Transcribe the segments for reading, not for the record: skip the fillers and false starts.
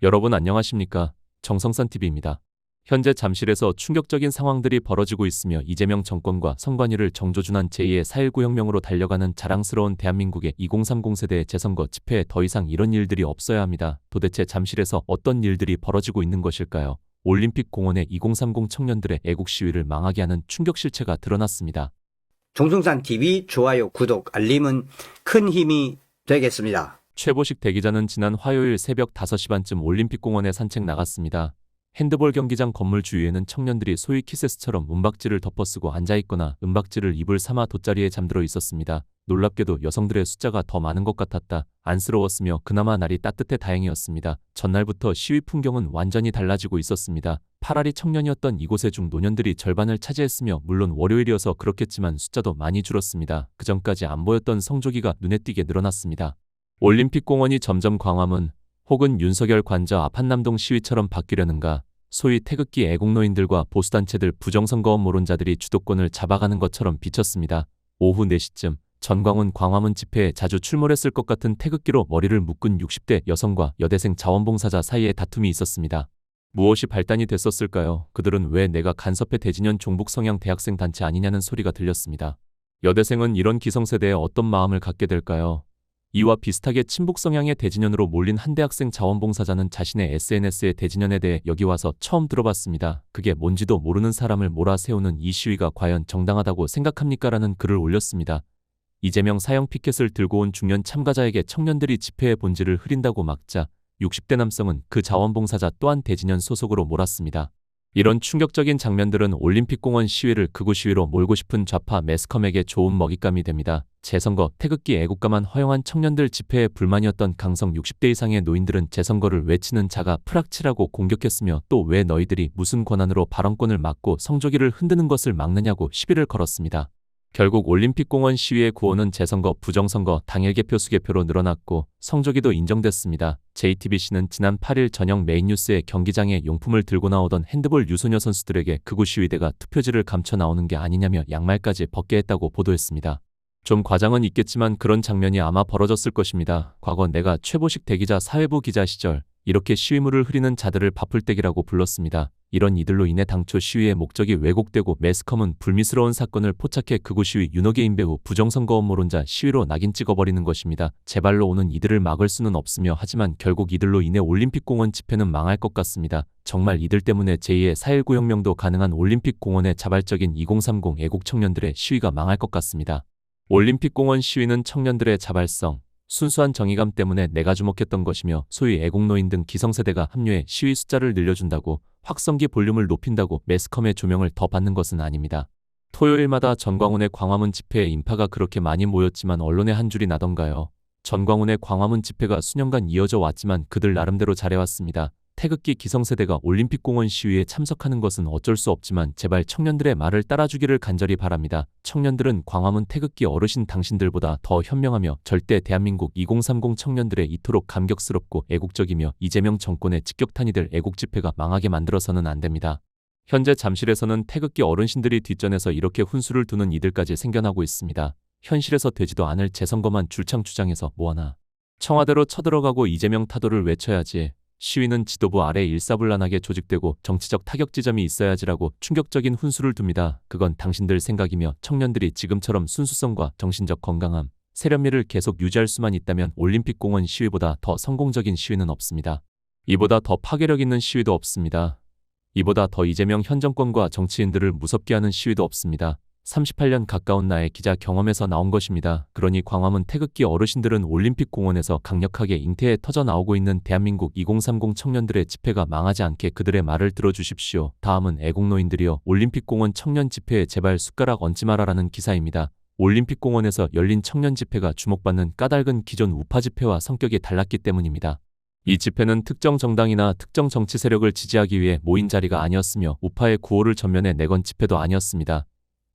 여러분 안녕하십니까? 정성산TV입니다. 현재 잠실에서 충격적인 상황들이 벌어지고 있으며 이재명 정권과 선관위를 정조준한 제2의 4.19 혁명으로 달려가는 자랑스러운 대한민국의 2030 세대의 재선거 집회에 더 이상 이런 일들이 없어야 합니다. 도대체 잠실에서 어떤 일들이 벌어지고 있는 것일까요? 올림픽 공원의 2030 청년들의 애국 시위를 망하게 하는 충격 실체가 드러났습니다. 정성산TV 좋아요, 구독, 알림은 큰 힘이 되겠습니다. 최보식 대기자는 지난 화요일 새벽 5시 반쯤 올림픽공원에 산책 나갔습니다. 핸드볼 경기장 건물 주위에는 청년들이 소위 키세스처럼 은박지를 덮어쓰고 앉아있거나 은박지를 이불 삼아 돗자리에 잠들어 있었습니다. 놀랍게도 여성들의 숫자가 더 많은 것 같았다. 안쓰러웠으며 그나마 날이 따뜻해 다행이었습니다. 전날부터 시위 풍경은 완전히 달라지고 있었습니다. 8알이 청년이었던 이곳의 중노년들이 절반을 차지했으며 물론 월요일이어서 그렇겠지만 숫자도 많이 줄었습니다. 그전까지 안 보였던 성조기가 눈에 띄게 늘어났습니다. 올림픽공원이 점점 광화문 혹은 윤석열 관저 앞 한남동 시위처럼 바뀌려는가, 소위 태극기 애국노인들과 보수단체들 부정선거 음모론자들이 주도권을 잡아가는 것처럼 비쳤습니다. 오후 4시쯤 전광훈 광화문 집회에 자주 출몰했을 것 같은 태극기로 머리를 묶은 60대 여성과 여대생 자원봉사자 사이에 다툼이 있었습니다. 무엇이 발단이 됐었을까요? 그들은 왜 내가 간섭해 대진현 종북 성향 대학생 단체 아니냐는 소리가 들렸습니다. 여대생은 이런 기성세대에 어떤 마음을 갖게 될까요? 이와 비슷하게 친북 성향의 대진현으로 몰린 한 대학생 자원봉사자는 자신의 SNS에 대진현에 대해 여기 와서 처음 들어봤습니다. 그게 뭔지도 모르는 사람을 몰아세우는 이 시위가 과연 정당하다고 생각합니까? 라는 글을 올렸습니다. 이재명 사형 피켓을 들고 온 중년 참가자에게 청년들이 집회의 본질을 흐린다고 막자 60대 남성은 그 자원봉사자 또한 대진현 소속으로 몰았습니다. 이런 충격적인 장면들은 올림픽공원 시위를 극우 시위로 몰고 싶은 좌파 매스컴에게 좋은 먹잇감이 됩니다. 재선거 태극기 애국가만 허용한 청년들 집회에 불만이었던 강성 60대 이상의 노인들은 재선거를 외치는 자가 프락치라고 공격했으며 또 왜 너희들이 무슨 권한으로 발언권을 막고 성조기를 흔드는 것을 막느냐고 시비를 걸었습니다. 결국 올림픽공원 시위의 구호는 재선거, 부정선거, 당일 개표, 수개표로 늘어났고 성조기도 인정됐습니다. JTBC는 지난 8일 저녁 메인 뉴스에 경기장에 용품을 들고 나오던 핸드볼 유소녀 선수들에게 극우 시위대가 투표지를 감춰 나오는 게 아니냐며 양말까지 벗게 했다고 보도했습니다. 좀 과장은 있겠지만 그런 장면이 아마 벌어졌을 것입니다. 과거 내가 최보식 대기자 사회부 기자 시절 이렇게 시위물을 흐리는 자들을 바풀떼기라고 불렀습니다. 이런 이들로 인해 당초 시위의 목적이 왜곡되고 매스컴은 불미스러운 사건을 포착해 극우 시위 윤호개인 배우 부정선거 음모론자 시위로 낙인 찍어버리는 것입니다. 제발로 오는 이들을 막을 수는 없으며 하지만 결국 이들로 인해 올림픽공원 집회는 망할 것 같습니다. 정말 이들 때문에 제2의 4.19 혁명도 가능한 올림픽공원의 자발적인 2030 애국 청년들의 시위가 망할 것 같습니다. 올림픽공원 시위는 청년들의 자발성, 순수한 정의감 때문에 내가 주목했던 것이며 소위 애국노인 등 기성세대가 합류해 시위 숫자를 늘려준다고 확성기 볼륨을 높인다고 매스컴의 조명을 더 받는 것은 아닙니다. 토요일마다 전광훈의 광화문 집회에 인파가 그렇게 많이 모였지만 언론에 한 줄이 나던가요. 전광훈의 광화문 집회가 수년간 이어져 왔지만 그들 나름대로 잘해왔습니다. 태극기 기성세대가 올림픽공원 시위에 참석하는 것은 어쩔 수 없지만 제발 청년들의 말을 따라주기를 간절히 바랍니다. 청년들은 광화문 태극기 어르신 당신들보다 더 현명하며 절대 대한민국 2030 청년들의 이토록 감격스럽고 애국적이며 이재명 정권의 직격탄이 될 애국 집회가 망하게 만들어서는 안 됩니다. 현재 잠실에서는 태극기 어르신들이 뒷전에서 이렇게 훈수를 두는 이들까지 생겨나고 있습니다. 현실에서 되지도 않을 재선거만 줄창 주장해서 뭐하나. 청와대로 쳐들어가고 이재명 타도를 외쳐야지. 시위는 지도부 아래 일사불란하게 조직되고 정치적 타격 지점이 있어야지라고 충격적인 훈수를 둡니다. 그건 당신들 생각이며 청년들이 지금처럼 순수성과 정신적 건강함, 세련미를 계속 유지할 수만 있다면 올림픽공원 시위보다 더 성공적인 시위는 없습니다. 이보다 더 파괴력 있는 시위도 없습니다. 이보다 더 이재명 현 정권과 정치인들을 무섭게 하는 시위도 없습니다. 38년 가까운 나의 기자 경험에서 나온 것입니다. 그러니 광화문 태극기 어르신들은 올림픽공원에서 강력하게 잉태해 터져 나오고 있는 대한민국 2030 청년들의 집회가 망하지 않게 그들의 말을 들어주십시오. 다음은 애국노인들이여 올림픽공원 청년 집회에 제발 숟가락 얹지 마라라는 기사입니다. 올림픽공원에서 열린 청년 집회가 주목받는 까닭은 기존 우파 집회와 성격이 달랐기 때문입니다. 이 집회는 특정 정당이나 특정 정치 세력을 지지하기 위해 모인 자리가 아니었으며 우파의 구호를 전면에 내건 집회도 아니었습니다.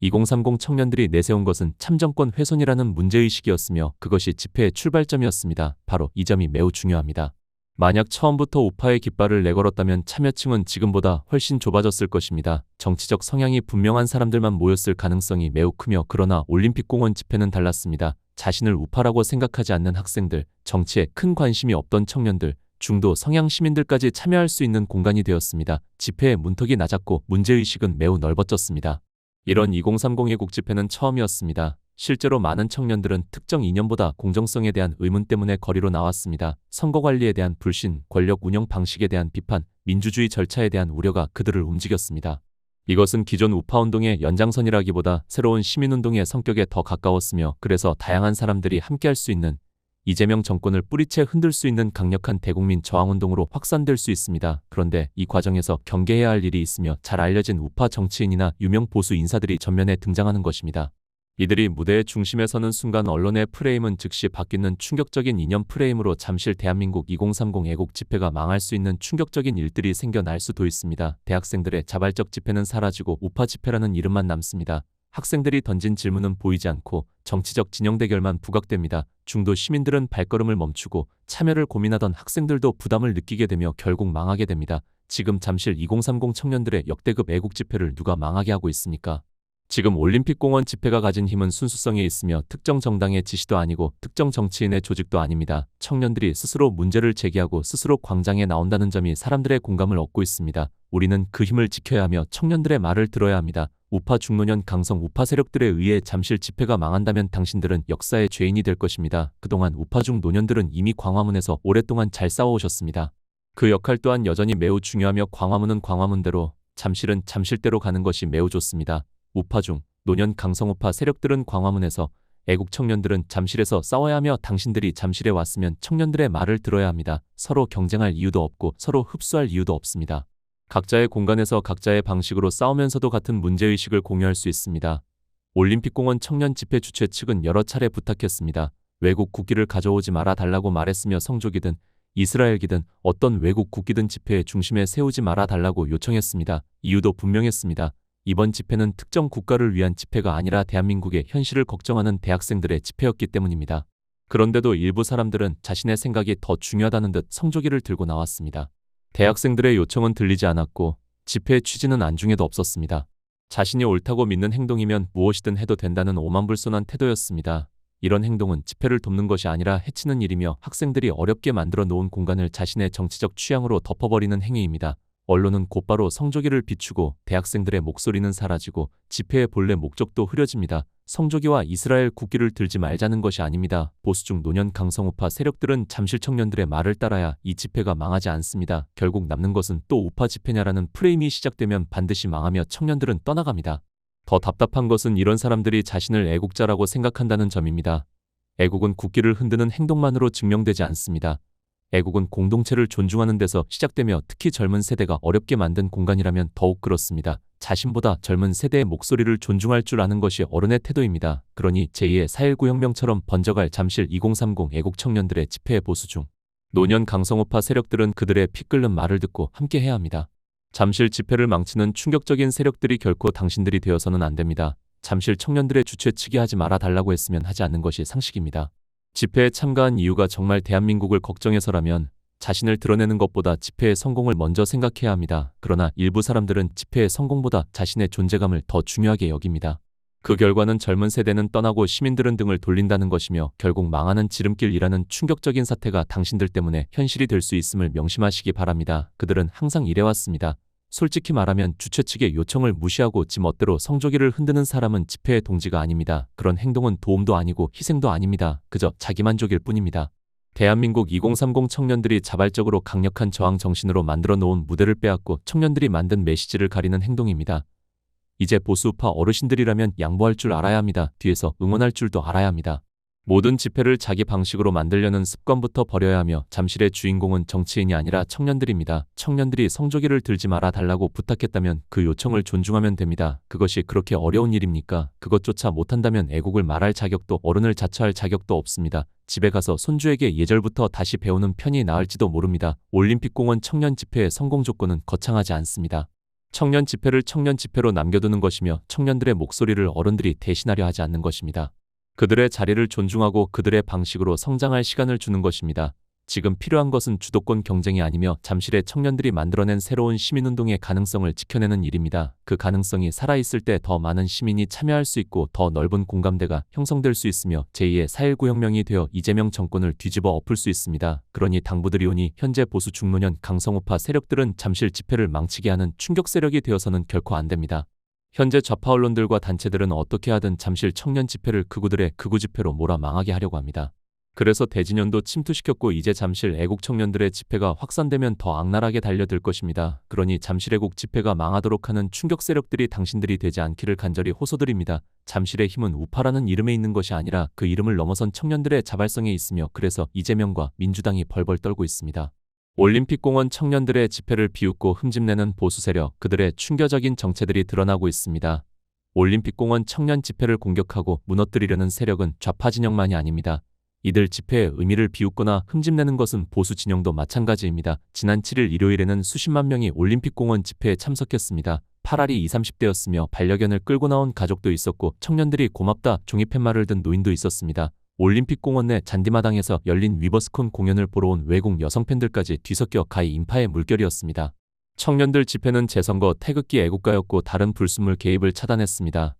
2030 청년들이 내세운 것은 참정권 훼손이라는 문제의식이었으며 그것이 집회의 출발점이었습니다. 바로 이 점이 매우 중요합니다. 만약 처음부터 우파의 깃발을 내걸었다면 참여층은 지금보다 훨씬 좁아졌을 것입니다. 정치적 성향이 분명한 사람들만 모였을 가능성이 매우 크며 그러나 올림픽공원 집회는 달랐습니다. 자신을 우파라고 생각하지 않는 학생들, 정치에 큰 관심이 없던 청년들, 중도 성향 시민들까지 참여할 수 있는 공간이 되었습니다. 집회의 문턱이 낮았고 문제의식은 매우 넓어졌습니다. 이런 2030 애국 집회는 처음이었습니다. 실제로 많은 청년들은 특정 이념보다 공정성에 대한 의문 때문에 거리로 나왔습니다. 선거 관리에 대한 불신, 권력 운영 방식에 대한 비판, 민주주의 절차에 대한 우려가 그들을 움직였습니다. 이것은 기존 우파운동의 연장선이라기보다 새로운 시민운동의 성격에 더 가까웠으며 그래서 다양한 사람들이 함께할 수 있는 이재명 정권을 뿌리채 흔들 수 있는 강력한 대국민 저항운동으로 확산될 수 있습니다. 그런데 이 과정에서 경계해야 할 일이 있으며 잘 알려진 우파 정치인이나 유명 보수 인사들이 전면에 등장하는 것입니다. 이들이 무대의 중심에 서는 순간 언론의 프레임은 즉시 바뀌는 충격적인 이념 프레임으로 잠실 대한민국 2030 애국 집회가 망할 수 있는 충격적인 일들이 생겨날 수도 있습니다. 대학생들의 자발적 집회는 사라지고 우파 집회라는 이름만 남습니다. 학생들이 던진 질문은 보이지 않고 정치적 진영 대결만 부각됩니다. 중도 시민들은 발걸음을 멈추고 참여를 고민하던 학생들도 부담을 느끼게 되며 결국 망하게 됩니다. 지금 잠실 2030 청년들의 역대급 애국 집회를 누가 망하게 하고 있습니까? 지금 올림픽공원 집회가 가진 힘은 순수성에 있으며 특정 정당의 지시도 아니고 특정 정치인의 조직도 아닙니다. 청년들이 스스로 문제를 제기하고 스스로 광장에 나온다는 점이 사람들의 공감을 얻고 있습니다. 우리는 그 힘을 지켜야 하며 청년들의 말을 들어야 합니다. 우파 중노년 강성 우파 세력들에 의해 잠실 집회가 망한다면 당신들은 역사의 죄인이 될 것입니다. 그동안 우파 중노년들은 이미 광화문에서 오랫동안 잘 싸워오셨습니다. 그 역할 또한 여전히 매우 중요하며 광화문은 광화문대로, 잠실은 잠실대로 가는 것이 매우 좋습니다. 우파 중 노년 강성우파 세력들은 광화문에서, 애국 청년들은 잠실에서 싸워야 하며 당신들이 잠실에 왔으면 청년들의 말을 들어야 합니다. 서로 경쟁할 이유도 없고 서로 흡수할 이유도 없습니다. 각자의 공간에서 각자의 방식으로 싸우면서도 같은 문제의식을 공유할 수 있습니다. 올림픽공원 청년 집회 주최 측은 여러 차례 부탁했습니다. 외국 국기를 가져오지 말아 달라고 말했으며 성조기든 이스라엘기든 어떤 외국 국기든 집회의 중심에 세우지 말아 달라고 요청했습니다. 이유도 분명했습니다. 이번 집회는 특정 국가를 위한 집회가 아니라 대한민국의 현실을 걱정하는 대학생들의 집회였기 때문입니다. 그런데도 일부 사람들은 자신의 생각이 더 중요하다는 듯 성조기를 들고 나왔습니다. 대학생들의 요청은 들리지 않았고 집회의 취지는 안중에도 없었습니다. 자신이 옳다고 믿는 행동이면 무엇이든 해도 된다는 오만불손한 태도였습니다. 이런 행동은 집회를 돕는 것이 아니라 해치는 일이며 학생들이 어렵게 만들어 놓은 공간을 자신의 정치적 취향으로 덮어버리는 행위입니다. 언론은 곧바로 성조기를 비추고 대학생들의 목소리는 사라지고 집회의 본래 목적도 흐려집니다. 성조기와 이스라엘 국기를 들지 말자는 것이 아닙니다. 보수중 노년 강성우파 세력들은 잠실 청년들의 말을 따라야 이 집회가 망하지 않습니다. 결국 남는 것은 또 우파 집회냐라는 프레임이 시작되면 반드시 망하며 청년들은 떠나갑니다. 더 답답한 것은 이런 사람들이 자신을 애국자라고 생각한다는 점입니다. 애국은 국기를 흔드는 행동만으로 증명되지 않습니다. 애국은 공동체를 존중하는 데서 시작되며 특히 젊은 세대가 어렵게 만든 공간이라면 더욱 그렇습니다. 자신보다 젊은 세대의 목소리를 존중할 줄 아는 것이 어른의 태도입니다. 그러니 제2의 4.19 혁명처럼 번져갈 잠실 2030 애국 청년들의 집회의 보수 중 노년 강성우파 세력들은 그들의 피 끓는 말을 듣고 함께해야 합니다. 잠실 집회를 망치는 충격적인 세력들이 결코 당신들이 되어서는 안 됩니다. 잠실 청년들의 주최 측이 하지 말아 달라고 했으면 하지 않는 것이 상식입니다. 집회에 참가한 이유가 정말 대한민국을 걱정해서라면 자신을 드러내는 것보다 집회의 성공을 먼저 생각해야 합니다. 그러나 일부 사람들은 집회의 성공보다 자신의 존재감을 더 중요하게 여깁니다. 그 결과는 젊은 세대는 떠나고 시민들은 등을 돌린다는 것이며 결국 망하는 지름길이라는 충격적인 사태가 당신들 때문에 현실이 될 수 있음을 명심하시기 바랍니다. 그들은 항상 이래왔습니다. 솔직히 말하면 주최 측의 요청을 무시하고 지 멋대로 성조기를 흔드는 사람은 집회의 동지가 아닙니다. 그런 행동은 도움도 아니고 희생도 아닙니다. 그저 자기만족일 뿐입니다. 대한민국 2030 청년들이 자발적으로 강력한 저항 정신으로 만들어 놓은 무대를 빼앗고 청년들이 만든 메시지를 가리는 행동입니다. 이제 보수우파 어르신들이라면 양보할 줄 알아야 합니다. 뒤에서 응원할 줄도 알아야 합니다. 모든 집회를 자기 방식으로 만들려는 습관부터 버려야 하며 잠실의 주인공은 정치인이 아니라 청년들입니다. 청년들이 성조기를 들지 말아 달라고 부탁했다면 그 요청을 존중하면 됩니다. 그것이 그렇게 어려운 일입니까? 그것조차 못한다면 애국을 말할 자격도 어른을 자처할 자격도 없습니다. 집에 가서 손주에게 예절부터 다시 배우는 편이 나을지도 모릅니다. 올림픽공원 청년 집회의 성공 조건은 거창하지 않습니다. 청년 집회를 청년 집회로 남겨두는 것이며 청년들의 목소리를 어른들이 대신하려 하지 않는 것입니다. 그들의 자리를 존중하고 그들의 방식으로 성장할 시간을 주는 것입니다. 지금 필요한 것은 주도권 경쟁이 아니며 잠실의 청년들이 만들어낸 새로운 시민운동의 가능성을 지켜내는 일입니다. 그 가능성이 살아있을 때 더 많은 시민이 참여할 수 있고 더 넓은 공감대가 형성될 수 있으며 제2의 4.19 혁명이 되어 이재명 정권을 뒤집어 엎을 수 있습니다. 그러니 당부들이 오니 현재 보수 중노년 강성우파 세력들은 잠실 집회를 망치게 하는 충격 세력이 되어서는 결코 안 됩니다. 현재 좌파 언론들과 단체들은 어떻게 하든 잠실 청년 집회를 극우들의 극우 집회로 몰아 망하게 하려고 합니다. 그래서 대진연도 침투시켰고 이제 잠실 애국 청년들의 집회가 확산되면 더 악랄하게 달려들 것입니다. 그러니 잠실 애국 집회가 망하도록 하는 충격 세력들이 당신들이 되지 않기를 간절히 호소드립니다. 잠실의 힘은 우파라는 이름에 있는 것이 아니라 그 이름을 넘어선 청년들의 자발성에 있으며 그래서 이재명과 민주당이 벌벌 떨고 있습니다. 올림픽공원 청년들의 집회를 비웃고 흠집내는 보수 세력, 그들의 충격적인 정체들이 드러나고 있습니다. 올림픽공원 청년 집회를 공격하고 무너뜨리려는 세력은 좌파 진영만이 아닙니다. 이들 집회의 의미를 비웃거나 흠집내는 것은 보수 진영도 마찬가지입니다. 지난 7일 일요일에는 수십만 명이 올림픽공원 집회에 참석했습니다. 8알이 20, 30대였으며 반려견을 끌고 나온 가족도 있었고 청년들이 고맙다 종이팻말을 든 노인도 있었습니다. 올림픽공원 내 잔디마당에서 열린 위버스콘 공연을 보러 온 외국 여성 팬들까지 뒤섞여 가히 인파의 물결이었습니다. 청년들 집회는 재선거 태극기 애국가였고 다른 불순물 개입을 차단했습니다.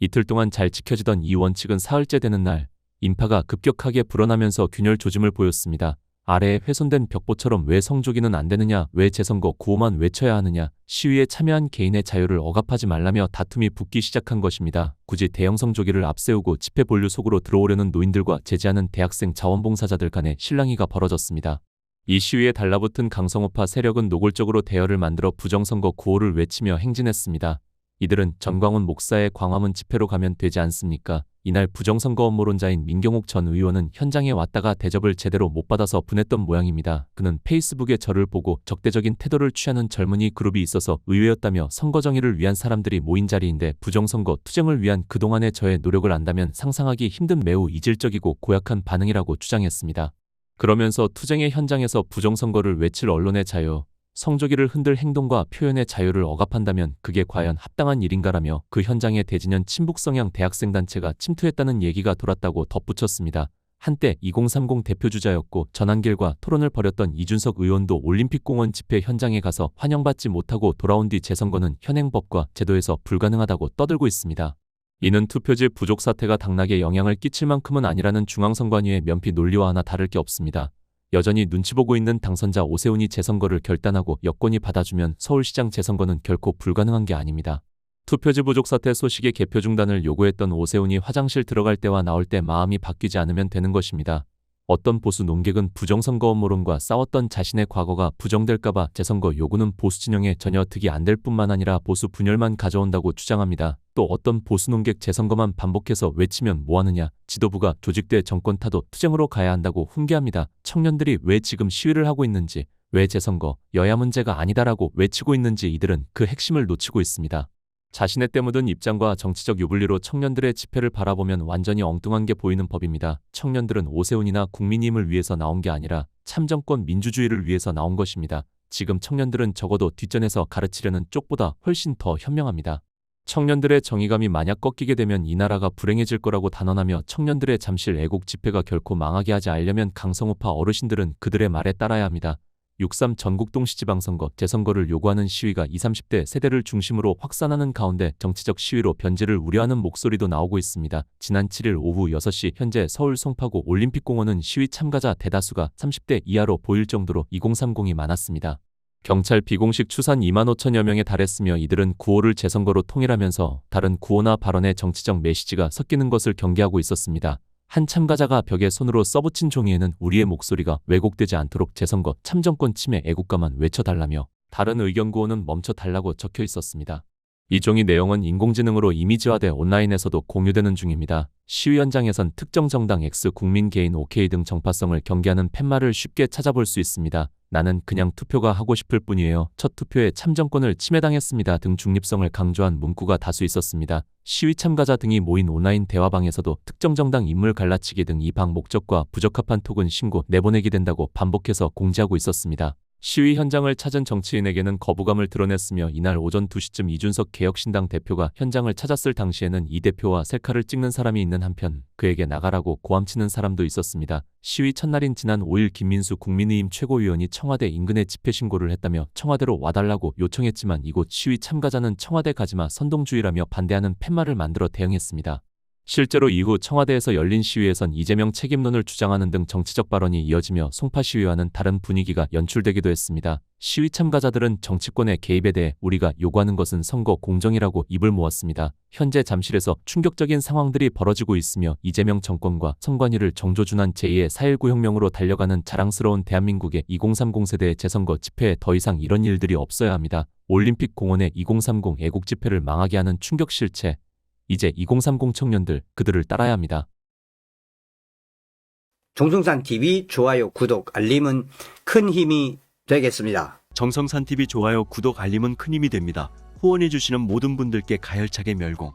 이틀 동안 잘 지켜지던 이 원칙은 사흘째 되는 날 인파가 급격하게 불어나면서 균열 조짐을 보였습니다. 아래에 훼손된 벽보처럼 왜 성조기는 안 되느냐, 왜 재선거 구호만 외쳐야 하느냐, 시위에 참여한 개인의 자유를 억압하지 말라며 다툼이 붙기 시작한 것입니다. 굳이 대형 성조기를 앞세우고 집회 본류 속으로 들어오려는 노인들과 제지하는 대학생 자원봉사자들 간의 실랑이가 벌어졌습니다. 이 시위에 달라붙은 강성우파 세력은 노골적으로 대열을 만들어 부정선거 구호를 외치며 행진했습니다. 이들은 전광훈 목사의 광화문 집회로 가면 되지 않습니까? 이날 부정선거 음모론자인 민경욱 전 의원은 현장에 왔다가 대접을 제대로 못 받아서 분했던 모양입니다. 그는 페이스북에 저를 보고 적대적인 태도를 취하는 젊은이 그룹이 있어서 의외였다며 선거 정의를 위한 사람들이 모인 자리인데 부정선거 투쟁을 위한 그동안의 저의 노력을 안다면 상상하기 힘든 매우 이질적이고 고약한 반응이라고 주장했습니다. 그러면서 투쟁의 현장에서 부정선거를 외칠 언론의 자유, 성조기를 흔들 행동과 표현의 자유를 억압한다면 그게 과연 합당한 일인가라며 그 현장에 대진연 친북성향 대학생단체가 침투했다는 얘기가 돌았다고 덧붙였습니다. 한때 2030 대표주자였고 전한길과 토론을 벌였던 이준석 의원도 올림픽공원 집회 현장에 가서 환영받지 못하고 돌아온 뒤 재선거는 현행법과 제도에서 불가능하다고 떠들고 있습니다. 이는 투표지 부족 사태가 당락에 영향을 끼칠 만큼은 아니라는 중앙선관위의 면피 논리와 하나 다를 게 없습니다. 여전히 눈치 보고 있는 당선자 오세훈이 재선거를 결단하고 여권이 받아주면 서울시장 재선거는 결코 불가능한 게 아닙니다. 투표지 부족 사태 소식에 개표 중단을 요구했던 오세훈이 화장실 들어갈 때와 나올 때 마음이 바뀌지 않으면 되는 것입니다. 어떤 보수 논객은 부정선거 음모론과 싸웠던 자신의 과거가 부정될까봐 재선거 요구는 보수 진영에 전혀 득이 안 될 뿐만 아니라 보수 분열만 가져온다고 주장합니다. 또 어떤 보수 논객 재선거만 반복해서 외치면 뭐하느냐, 지도부가 조직돼 정권 타도 투쟁으로 가야 한다고 훈계합니다. 청년들이 왜 지금 시위를 하고 있는지, 왜 재선거, 여야 문제가 아니다라고 외치고 있는지 이들은 그 핵심을 놓치고 있습니다. 자신의 때 묻은 입장과 정치적 유불리로 청년들의 집회를 바라보면 완전히 엉뚱한 게 보이는 법입니다. 청년들은 오세훈이나 국민힘을 위해서 나온 게 아니라 참정권 민주주의를 위해서 나온 것입니다. 지금 청년들은 적어도 뒷전에서 가르치려는 쪽보다 훨씬 더 현명합니다. 청년들의 정의감이 만약 꺾이게 되면 이 나라가 불행해질 거라고 단언하며 청년들의 잠실 애국 집회가 결코 망하게 하지 않으려면 강성우파 어르신들은 그들의 말에 따라야 합니다. 6.3 전국동시지방선거, 재선거를 요구하는 시위가 20, 30대 세대를 중심으로 확산하는 가운데 정치적 시위로 변질을 우려하는 목소리도 나오고 있습니다. 지난 7일 오후 6시 현재 서울 송파구 올림픽공원은 시위 참가자 대다수가 30대 이하로 보일 정도로 2030이 많았습니다. 경찰 비공식 추산 2만 5천여 명에 달했으며 이들은 구호를 재선거로 통일하면서 다른 구호나 발언에 정치적 메시지가 섞이는 것을 경계하고 있었습니다. 한 참가자가 벽에 손으로 써붙인 종이에는 우리의 목소리가 왜곡되지 않도록 재선거 참정권 침해 애국가만 외쳐달라며 다른 의견 구호는 멈춰달라고 적혀 있었습니다. 이 종이 내용은 인공지능으로 이미지화돼 온라인에서도 공유되는 중입니다. 시위 현장에선 특정 정당 X, 국민 개인 OK 등 정파성을 경계하는 팻말을 쉽게 찾아볼 수 있습니다. 나는 그냥 투표가 하고 싶을 뿐이에요. 첫 투표에 참정권을 침해당했습니다. 등 중립성을 강조한 문구가 다수 있었습니다. 시위 참가자 등이 모인 온라인 대화방에서도 특정 정당 인물 갈라치기 등 이 방 목적과 부적합한 톡은 신고, 내보내기 된다고 반복해서 공지하고 있었습니다. 시위 현장을 찾은 정치인에게는 거부감을 드러냈으며 이날 오전 2시쯤 이준석 개혁신당 대표가 현장을 찾았을 당시에는 이 대표와 셀카를 찍는 사람이 있는 한편 그에게 나가라고 고함치는 사람도 있었습니다. 시위 첫날인 지난 5일 김민수 국민의힘 최고위원이 청와대 인근에 집회 신고를 했다며 청와대로 와달라고 요청했지만 이곳 시위 참가자는 청와대 가지마 선동주의라며 반대하는 팻말을 만들어 대응했습니다. 실제로 이후 청와대에서 열린 시위에선 이재명 책임론을 주장하는 등 정치적 발언이 이어지며 송파 시위와는 다른 분위기가 연출되기도 했습니다. 시위 참가자들은 정치권의 개입에 대해 우리가 요구하는 것은 선거 공정이라고 입을 모았습니다. 현재 잠실에서 충격적인 상황들이 벌어지고 있으며 이재명 정권과 선관위를 정조준한 제2의 4.19 혁명으로 달려가는 자랑스러운 대한민국의 2030 세대의 재선거 집회에 더 이상 이런 일들이 없어야 합니다. 올림픽 공원의 2030 애국 집회를 망하게 하는 충격 실체. 이제 2030 청년들 그들을 따라야 합니다. 정성산 TV 좋아요, 구독, 알림은 큰 힘이 되겠습니다. 정성산 TV 좋아요, 구독, 알림은 큰 힘이 됩니다. 후원해주시는 모든 분들께 가열차게 멸공.